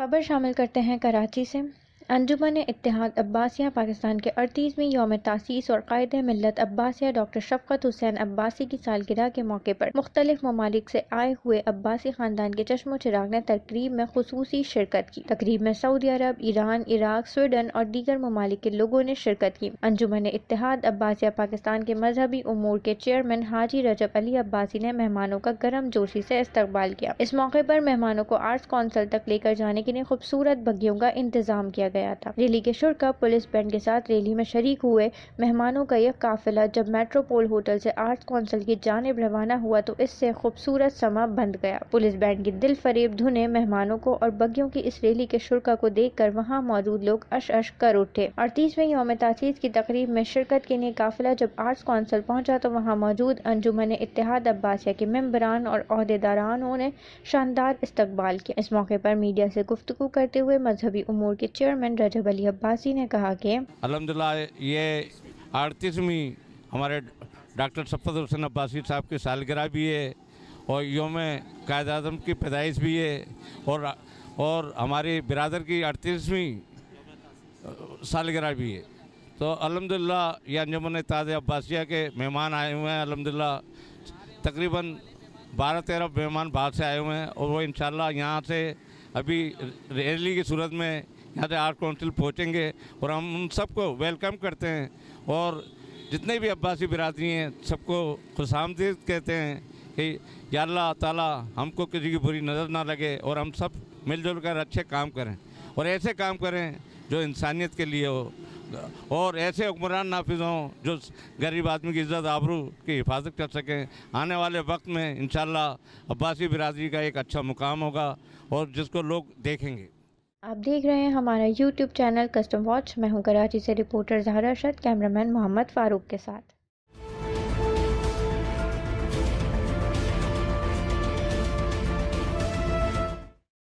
खबर शामिल करते हैं कराची से। अंजुमन इत्तेहाद अब्बासिया पाकिस्तान के 38वीं यौम तासीस और कायद मिल्लत अब्बासिया डॉक्टर शफ़क़त हुसैन अब्बासी की सालगिरह के मौके पर मुख्तलिफ ममालिक से आए हुए अब्बासी ख़ानदान के चश्मो चिराग ने तकरीब में खुसूसी शिरकत की। तकरीब में सऊदी अरब, ईरान, इराक, स्वीडन और दीगर ममालिक के लोगों ने शिरकत की। अंजुमन इत्तेहाद अब्बासिया पाकिस्तान के मजहबी उमूर के चेयरमैन हाजी रजब अली अब्बासी ने मेहमानों का गर्म जोशी से इस्तकबाल किया। इस मौके पर मेहमानों को आर्ट्स कौंसिल तक लेकर जाने के लिए खूबसूरत बग्गियों का इंतजाम किया गया था। रैली के शुरा पुलिस बैंड के साथ रैली में शरीक हुए मेहमानों का यह काफिला जब मेट्रोपोल होटल से आर्ट्स कौंसिल की जानिब रवाना हुआ तो इससे खूबसूरत समा बंध गया। पुलिस बैंड की दिल फरेब धुनें मेहमानों को और बग्गियों की इस रैली के शुरा को देख कर वहाँ मौजूद लोग अश अश कर उठे। 38वें यौम तासीस की तकरीब में शिरकत के लिए काफिला जब आर्ट्स कौंसिल पहुंचा तो वहाँ मौजूद अंजुमन इत्तेहाद अब्बासिया के मेंबरान और ओहदेदारानों ने शानदार इस्तकबाल किया। इस मौके पर मीडिया से गुफ्तगू करते हुए मजहबी उमूर के चेयरमैन रजब अली अब्बासी ने कहा कि अल्हम्दुलिल्लाह ये 38वीं हमारे डॉक्टर शफ़क़त हुसैन अब्बासी साहब की सालगिरह भी है और यौम कायद आज़म की पैदाइश भी है और हमारी बिरादर की 38वीं सालगिरह भी है। तो अल्हम्दुलिल्लाह ये अंजुमन इत्तेहाद अब्बासिया के मेहमान आए हुए हैं। अल्हम्दुलिल्लाह तकरीबन 12-13 मेहमान बाहर से आए हुए हैं और वो इंशाल्लाह यहाँ से अभी रैली की सूरत में यहाँ से आर्ट काउंसिल पहुँचेंगे और हम उन सबको वेलकम करते हैं और जितने भी अब्बासी बिरादरी हैं सबको खुशामदीद कहते हैं कि या अल्लाह ताला हमको किसी की बुरी नज़र ना लगे और हम सब मिलजुल कर अच्छे काम करें और ऐसे काम करें जो इंसानियत के लिए हो और ऐसे हुक्मरान नाफिज हों जो गरीब आदमी की इज़्ज़त आबरू की हिफाजत कर सकें। आने वाले वक्त में इंशाल्लाह अब्बासी बिरादरी का एक अच्छा मुकाम होगा और जिसको लोग देखेंगे। आप देख रहे हैं हमारा YouTube चैनल कस्टम वॉच। मैं हूं कराची से रिपोर्टर ज़हरा अरशद, कैमरामैन मोहम्मद फ़ारूक के साथ।